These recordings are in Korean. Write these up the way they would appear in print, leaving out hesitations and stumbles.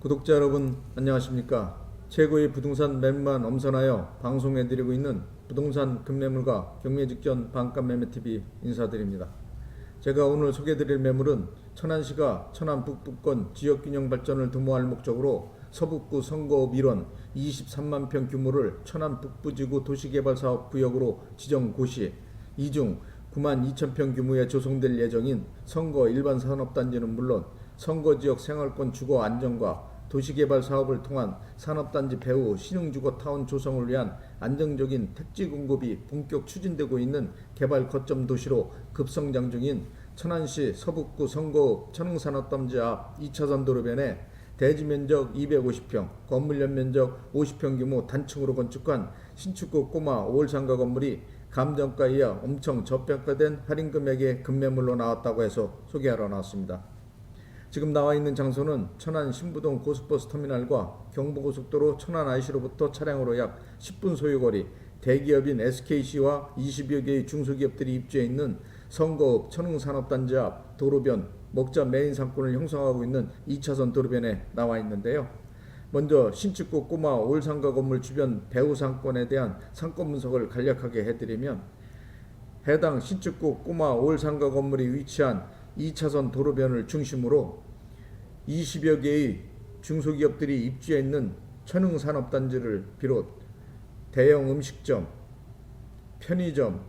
구독자 여러분 안녕하십니까. 최고의 부동산 매물만 엄선하여 방송해드리고 있는 부동산 급매물과 경매직전 반값매매TV 인사드립니다. 제가 오늘 소개해드릴 매물은 천안시가 천안 북부권 지역균형 발전을 도모할 목적으로 서북구 선거읍 1원 23만 평 규모를 천안 북부지구 도시개발사업구역으로 지정 고시, 이중 9만 2천 평 규모에 조성될 예정인 선거 일반 산업단지는 물론 선거지역 생활권 주거 안정과 도시개발 사업을 통한 산업단지 배후 신흥주거 타운 조성을 위한 안정적인 택지 공급이 본격 추진되고 있는 개발 거점 도시로 급성장 중인 천안시 서북구 선거읍 천흥산업단지 앞 2차선 도로변에 대지면적 250평, 건물 연면적 50평 규모 단층으로 건축한 신축구 꼬마 5월 상가 건물이 감정가 이하 엄청 저평가된 할인 금액의 급매물로 나왔다고 해서 소개하러 나왔습니다. 지금 나와 있는 장소는 천안 신부동 고속버스 터미널과 경부고속도로 천안 IC로부터 차량으로 약 10분 소요거리, 대기업인 SKC와 20여 개의 중소기업들이 입주해 있는 선거읍 천흥산업단지 앞 도로변 먹자 메인 상권을 형성하고 있는 2차선 도로변에 나와 있는데요. 먼저 신축구 꼬마 올상가 건물 주변 배후 상권에 대한 상권 분석을 간략하게 해드리면, 해당 신축구 꼬마 올상가 건물이 위치한 2차선 도로변을 중심으로 20여 개의 중소기업들이 입주해 있는 천흥산업단지를 비롯 대형 음식점, 편의점,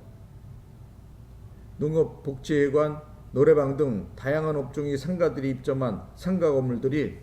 농업복지회관, 노래방 등 다양한 업종의 상가들이 입점한 상가 건물들이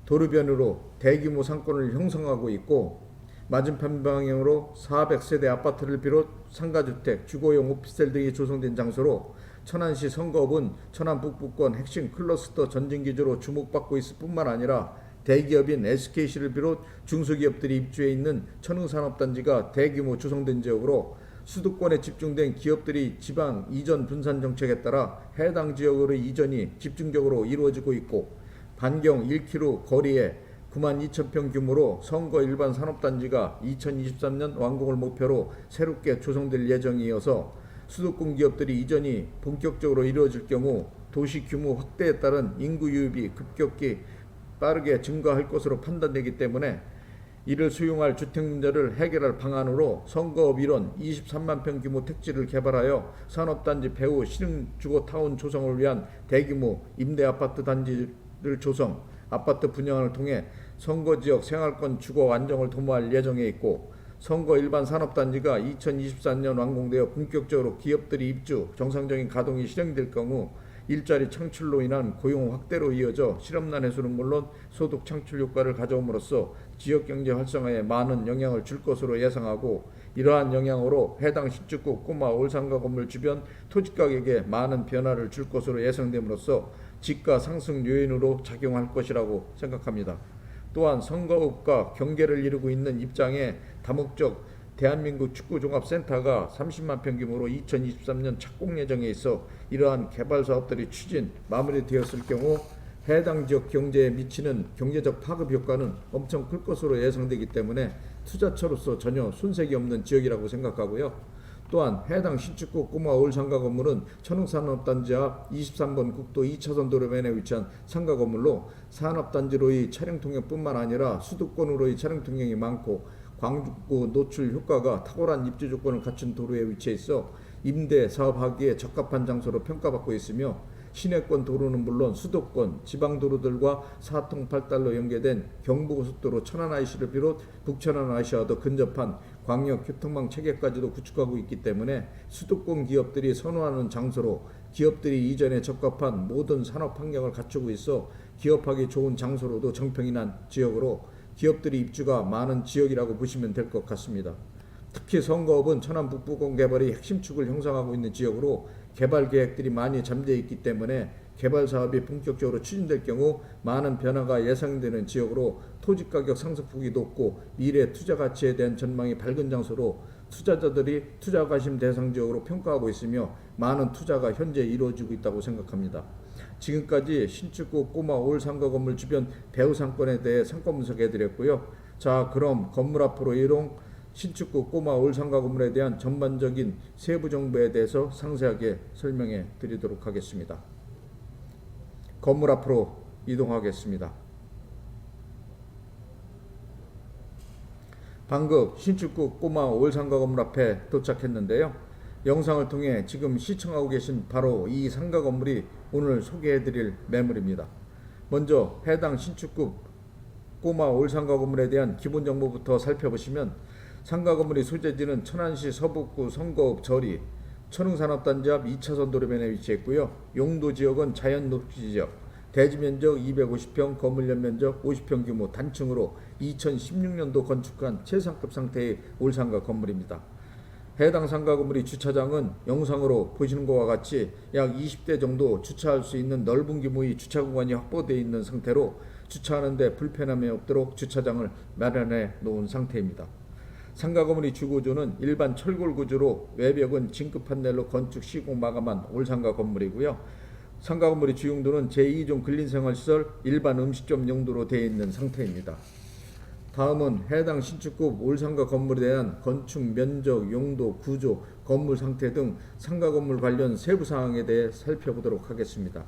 도로변으로 대규모 상권을 형성하고 있고, 맞은편 방향으로 400세대 아파트를 비롯 상가주택, 주거용 오피스텔 등이 조성된 장소로 천안시 선거읍은 천안 북부권 핵심 클러스터 전진기지로 주목받고 있을 뿐만 아니라 대기업인 SKC를 비롯 중소기업들이 입주해 있는 천흥산업단지가 대규모 조성된 지역으로 수도권에 집중된 기업들이 지방 이전 분산 정책에 따라 해당 지역으로의 이전이 집중적으로 이루어지고 있고, 반경 1km 거리에 9만 2천 평 규모로 선거 일반 산업단지가 2023년 완공을 목표로 새롭게 조성될 예정이어서 수도권 기업들이 이전이 본격적으로 이루어질 경우 도시 규모 확대에 따른 인구 유입이 급격히 빠르게 증가할 것으로 판단되기 때문에 이를 수용할 주택 문제를 해결할 방안으로 선거읍 1원 23만 평 규모 택지를 개발하여 산업단지 배후 신흥주거타운 조성을 위한 대규모 임대아파트 단지를 조성, 아파트 분양을 통해 선거지역 생활권 주거 안정을 도모할 예정에 있고, 선거 일반 산업단지가 2024년 완공되어 본격적으로 기업들이 입주, 정상적인 가동이 실행될 경우 일자리 창출로 인한 고용 확대로 이어져 실업난 해소는 물론 소득 창출 효과를 가져옴으로써 지역경제 활성화에 많은 영향을 줄 것으로 예상하고, 이러한 영향으로 해당 신축구 꼬마 올상가 건물 주변 토지가격에 많은 변화를 줄 것으로 예상됨으로써 지가 상승 요인으로 작용할 것이라고 생각합니다. 또한 선거읍과 경계를 이루고 있는 입장에 다목적 대한민국 축구종합센터가 30만 평 규모로 2023년 착공 예정에 있어 이러한 개발 사업들이 추진 마무리되었을 경우 해당 지역 경제에 미치는 경제적 파급 효과는 엄청 클 것으로 예상되기 때문에 투자처로서 전혀 손색이 없는 지역이라고 생각하고요. 또한 해당 신축구 꼬마 올상가 건물은 천흥산업단지 앞 23번 국도 2차선 도로변에 위치한 상가 건물로 산업단지로의 차량 통행뿐만 아니라 수도권으로의 차량 통행이 많고 광주 노출 효과가 탁월한 입지 조건을 갖춘 도로에 위치해 있어 임대 사업하기에 적합한 장소로 평가받고 있으며, 시내권 도로는 물론 수도권, 지방도로들과 사통팔달로 연계된 경부고속도로 천안 IC를 비롯 북천안 IC와도 근접한 광역교통망 체계까지도 구축하고 있기 때문에 수도권 기업들이 선호하는 장소로 기업들이 이전에 적합한 모든 산업 환경을 갖추고 있어 기업하기 좋은 장소로도 정평이 난 지역으로 기업들이 입주가 많은 지역이라고 보시면 될 것 같습니다. 특히 선거읍은 천안 북부권 개발의 핵심축을 형성하고 있는 지역으로 개발 계획들이 많이 잠재 있기 때문에 개발 사업이 본격적으로 추진될 경우 많은 변화가 예상되는 지역으로 토지가격 상승폭이 높고 미래 투자 가치에 대한 전망이 밝은 장소로 투자자들이 투자 관심 대상 지역으로 평가하고 있으며 많은 투자가 현재 이루어지고 있다고 생각합니다. 지금까지 신축구 꼬마 올 상가 건물 주변 배후 상권에 대해 상권 분석해드렸고요. 자, 그럼 건물 앞으로 이동 신축구 꼬마 올 상가 건물에 대한 전반적인 세부 정보에 대해서 상세하게 설명해 드리도록 하겠습니다. 건물 앞으로 이동하겠습니다. 방금 신축구 꼬마 올 상가 건물 앞에 도착했는데요. 영상을 통해 지금 시청하고 계신 바로 이 상가 건물이 오늘 소개해드릴 매물입니다. 먼저 해당 신축구 꼬마 올 상가 건물에 대한 기본 정보부터 살펴보시면, 상가 건물의 소재지는 천안시 서북구 성거읍 저리 천흥산업단지 앞 2차선 도로변에 위치했고요. 용도 지역은 자연녹지 지역, 대지 면적 250평, 건물 연면적 50평 규모 단층으로 2016년도 건축한 최상급 상태의 올상가 건물입니다. 해당 상가 건물의 주차장은 영상으로 보시는 것과 같이 약 20대 정도 주차할 수 있는 넓은 규모의 주차 공간이 확보되어 있는 상태로 주차하는 데 불편함이 없도록 주차장을 마련해 놓은 상태입니다. 상가 건물의 주구조는 일반 철골 구조로 외벽은 진급 판넬로 건축 시공 마감한 올상가 건물이고요. 상가 건물의 주용도는 제2종 근린생활시설 일반 음식점 용도로 되어 있는 상태입니다. 다음은 해당 신축급 올상가 건물에 대한 건축 면적, 용도, 구조, 건물 상태 등 상가 건물 관련 세부 사항에 대해 살펴보도록 하겠습니다.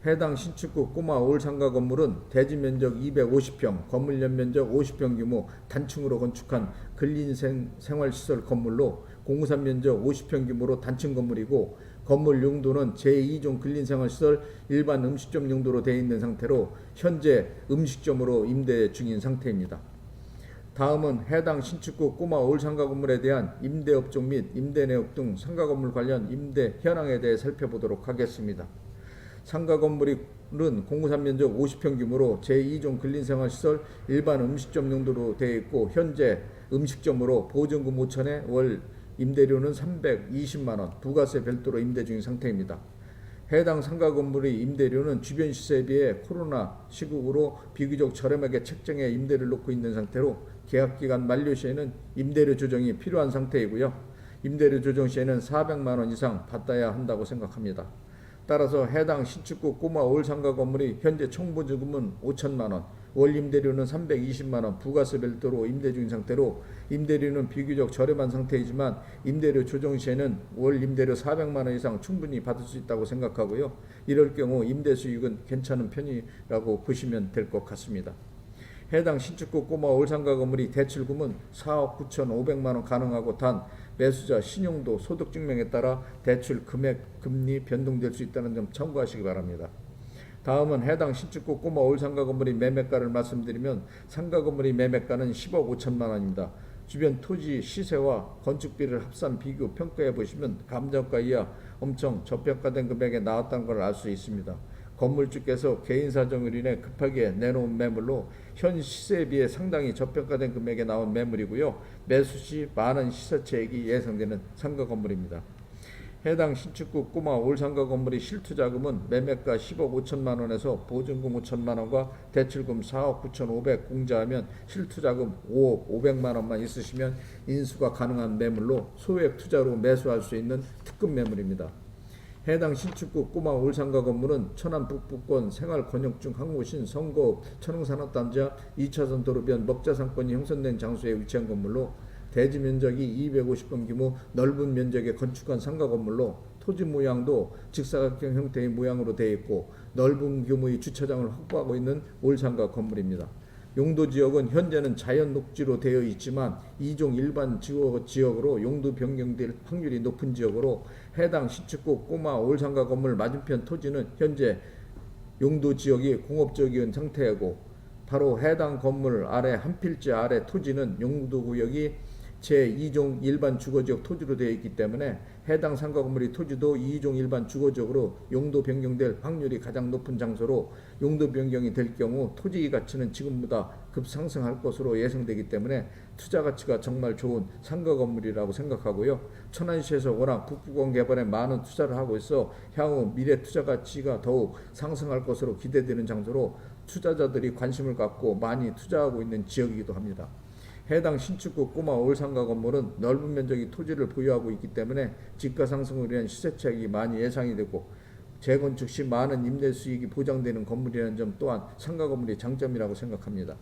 해당 신축급 꼬마 올상가 건물은 대지 면적 250평, 건물 연면적 50평 규모 단층으로 건축한 근린생활시설 건물로 공사 면적 50평 규모로 단층 건물이고, 건물 용도는 제2종 근린생활시설 일반 음식점 용도로 되어 있는 상태로 현재 음식점으로 임대 중인 상태입니다. 다음은 해당 신축급 꼬마 올상가 건물에 대한 임대업종 및 임대내역 등 상가 건물 관련 임대 현황에 대해 살펴보도록 하겠습니다. 상가 건물은 공사 면적 50평 규모로 제2종 근린생활시설 일반 음식점 용도로 되어 있고, 현재 음식점으로 보증금 5천에 월 임대료는 320만원, 부가세 별도로 임대 중인 상태입니다. 해당 상가 건물의 임대료는 주변 시세에 비해 코로나 시국으로 비교적 저렴하게 책정해 임대를 놓고 있는 상태로 계약기간 만료 시에는 임대료 조정이 필요한 상태이고요. 임대료 조정 시에는 400만원 이상 받아야 한다고 생각합니다. 따라서 해당 신축급 꼬마 올상가 건물의 현재 총보증금은 5천만원, 월 임대료는 320만원, 부가세 별도로 임대 중인 상태로 임대료는 비교적 저렴한 상태이지만 임대료 조정 시에는 월 임대료 400만원 이상 충분히 받을 수 있다고 생각하고요. 이럴 경우 임대 수익은 괜찮은 편이라고 보시면 될 것 같습니다. 해당 신축급 꼬마 올상가 건물의 대출금은 4억 9,500만원 가능하고, 단 매수자 신용도 소득증명에 따라 대출 금액, 금리 변동될 수 있다는 점 참고하시기 바랍니다. 다음은 해당 신축급 꼬마 올상가 건물의 매매가를 말씀드리면, 상가 건물의 매매가는 10억 5천만 원입니다. 주변 토지 시세와 건축비를 합산 비교 평가해 보시면 감정가 이하 엄청 저평가된 금액에 나왔다는 걸 알 수 있습니다. 건물주께서 개인 사정으로 인해 급하게 내놓은 매물로 현 시세에 비해 상당히 저평가된 금액에 나온 매물이고요. 매수 시 많은 시세차익이 예상되는 상가 건물입니다. 해당 신축급 꼬마 올상가 건물의 실투자금은 매매가 10억 5천만 원에서 보증금 5천만 원과 대출금 4억 9,500 공제하면 실투자금 5억 500만 원만 있으시면 인수가 가능한 매물로 소액 투자로 매수할 수 있는 특급 매물입니다. 해당 신축급 꼬마 올상가 건물은 천안 북부권 생활권역중 항구신 성거읍 천흥산업단지 앞 2차선 도로변 먹자상권이 형성된 장소에 위치한 건물로 대지 면적이 250평 규모 넓은 면적의 건축한 상가 건물로 토지 모양도 직사각형 형태의 모양으로 되어 있고 넓은 규모의 주차장을 확보하고 있는 올상가 건물입니다. 용도 지역은 현재는 자연 녹지로 되어 있지만 2종 일반 지역으로 용도 변경될 확률이 높은 지역으로 해당 신축급 꼬마 올상가 건물 맞은편 토지는 현재 용도 지역이 공업적인 상태이고, 바로 해당 건물 아래 한 필지 아래 토지는 용도 구역이 제2종 일반 주거지역 토지로 되어 있기 때문에 해당 상가 건물의 토지도 2종 일반 주거지역으로 용도 변경될 확률이 가장 높은 장소로 용도 변경이 될 경우 토지 가치는 지금보다 급상승할 것으로 예상되기 때문에 투자 가치가 정말 좋은 상가 건물이라고 생각하고요. 천안시에서 워낙 북부권 개발에 많은 투자를 하고 있어 향후 미래 투자 가치가 더욱 상승할 것으로 기대되는 장소로 투자자들이 관심을 갖고 많이 투자하고 있는 지역이기도 합니다. 해당 신축구 꼬마 올상가 건물은 넓은 면적의 토지를 보유하고 있기 때문에 집가 상승을 위한 시세 차익이 많이 예상이 되고 재건축 시 많은 임대 수익이 보장되는 건물이라는 점 또한 상가 건물의 장점이라고 생각합니다.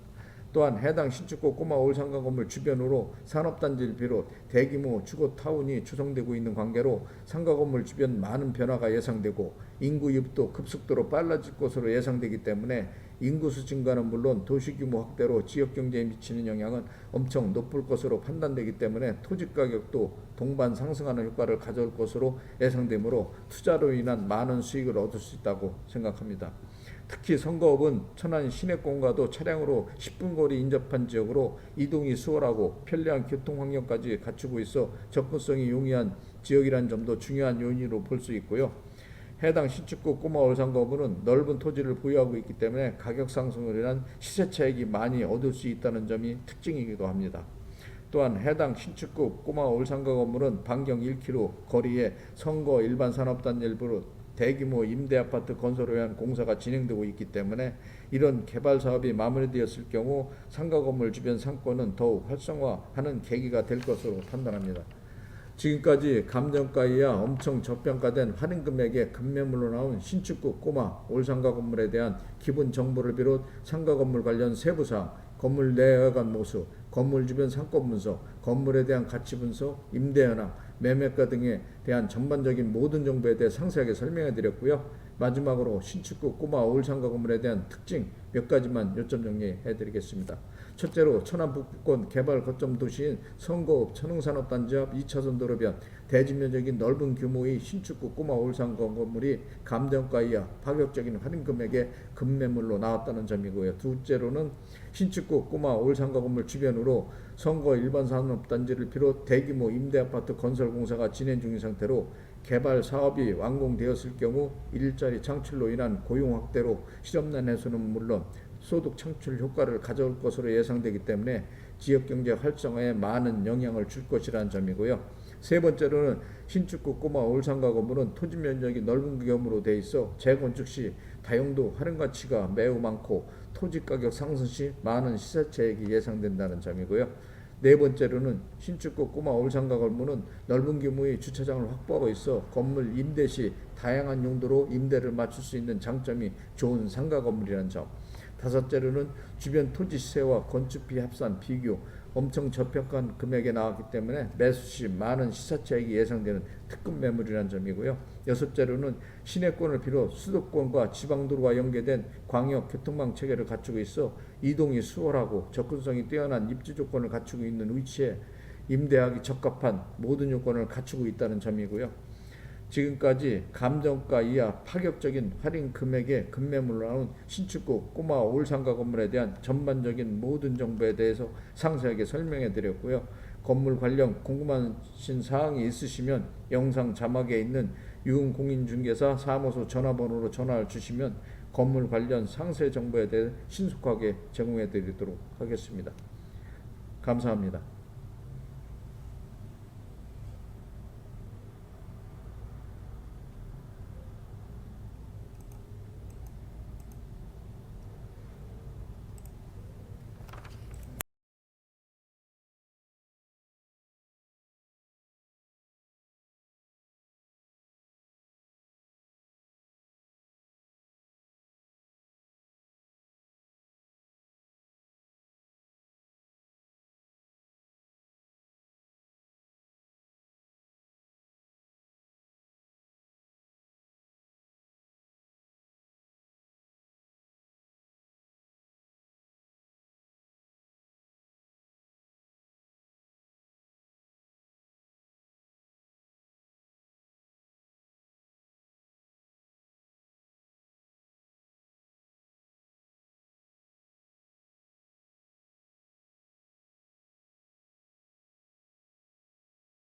또한 해당 신축구 꼬마 올상가 건물 주변으로 산업단지를 비롯 대규모 주거타운이 조성되고 있는 관계로 상가 건물 주변 많은 변화가 예상되고 인구 유입도 급속도로 빨라질 것으로 예상되기 때문에 인구수 증가는 물론 도시규모 확대로 지역경제에 미치는 영향은 엄청 높을 것으로 판단되기 때문에 토지 가격도 동반 상승하는 효과를 가져올 것으로 예상되므로 투자로 인한 많은 수익을 얻을 수 있다고 생각합니다. 특히 선거읍은 천안 시내권과도 차량으로 10분 거리 인접한 지역으로 이동이 수월하고 편리한 교통 환경까지 갖추고 있어 접근성이 용이한 지역이라는 점도 중요한 요인으로 볼 수 있고요. 해당 신축구 꼬마 올상가구는 넓은 토지를 보유하고 있기 때문에 가격 상승을 인한 시세 차익이 많이 얻을 수 있다는 점이 특징이기도 합니다. 또한 해당 신축구 꼬마 올상가 건물은 반경 1km 거리에 선거 일반 산업단지를 비롯 대규모 임대아파트 건설을 위한 공사가 진행되고 있기 때문에 이런 개발 사업이 마무리되었을 경우 상가 건물 주변 상권은 더욱 활성화하는 계기가 될 것으로 판단합니다. 지금까지 감정가 이하 엄청 저평가된 할인 금액의 급매물로 나온 신축구 꼬마 올상가 건물에 대한 기본 정보를 비롯 상가 건물 관련 세부사항, 건물 내외관 모습, 건물 주변 상권 분석, 건물에 대한 가치 분석, 임대 현황, 매매가 등에 대한 전반적인 모든 정보에 대해 상세하게 설명해 드렸고요. 마지막으로 신축구 꼬마 올상가 건물에 대한 특징 몇 가지만 요점 정리해 드리겠습니다. 첫째로 천안 북부권 개발 거점 도시인 선거읍 천흥산업단지 앞 2차선 도로변 대지면적인 넓은 규모의 신축구 꼬마 올상가 건물이 감정가 이하 파격적인 할인 금액의 급매물로 나왔다는 점이고요. 둘째로는 신축구 꼬마 올상가 건물 주변으로 선거 일반 산업단지를 비롯 대규모 임대아파트 건설 공사가 진행 중인 상태로 개발 사업이 완공되었을 경우 일자리 창출로 인한 고용 확대로 실업난 해소는 물론 소득 창출 효과를 가져올 것으로 예상되기 때문에 지역경제 활성화에 많은 영향을 줄 것이라는 점이고요. 세 번째로는 신축구 꼬마 올상가 건물은 토지 면적이 넓은 규모로 돼 있어 재건축 시 다용도 할인 가치가 매우 많고 토지 가격 상승 시 많은 시세 차익이 예상된다는 점이고요. 네 번째로는 신축구 꼬마 올상가 건물은 넓은 규모의 주차장을 확보하고 있어 건물 임대 시 다양한 용도로 임대를 맞출 수 있는 장점이 좋은 상가 건물이라는 점. 다섯째로는 주변 토지 시세와 건축비 합산 비교 엄청 저평가한 금액에 나왔기 때문에 매수 시 많은 시세 차익이 예상되는 특급 매물이라는 점이고요. 여섯째로는 시내권을 비롯 수도권과 지방도로와 연계된 광역 교통망 체계를 갖추고 있어 이동이 수월하고 접근성이 뛰어난 입지 조건을 갖추고 있는 위치에 임대하기 적합한 모든 요건을 갖추고 있다는 점이고요. 지금까지 감정가 이하 파격적인 할인 금액의 급매물로 나온 신축구 꼬마 올상가 건물에 대한 전반적인 모든 정보에 대해서 상세하게 설명해 드렸고요. 건물 관련 궁금하신 사항이 있으시면 영상 자막에 있는 유흥공인중개사 사무소 전화번호로 전화를 주시면 건물 관련 상세 정보에 대해 신속하게 제공해 드리도록 하겠습니다. 감사합니다.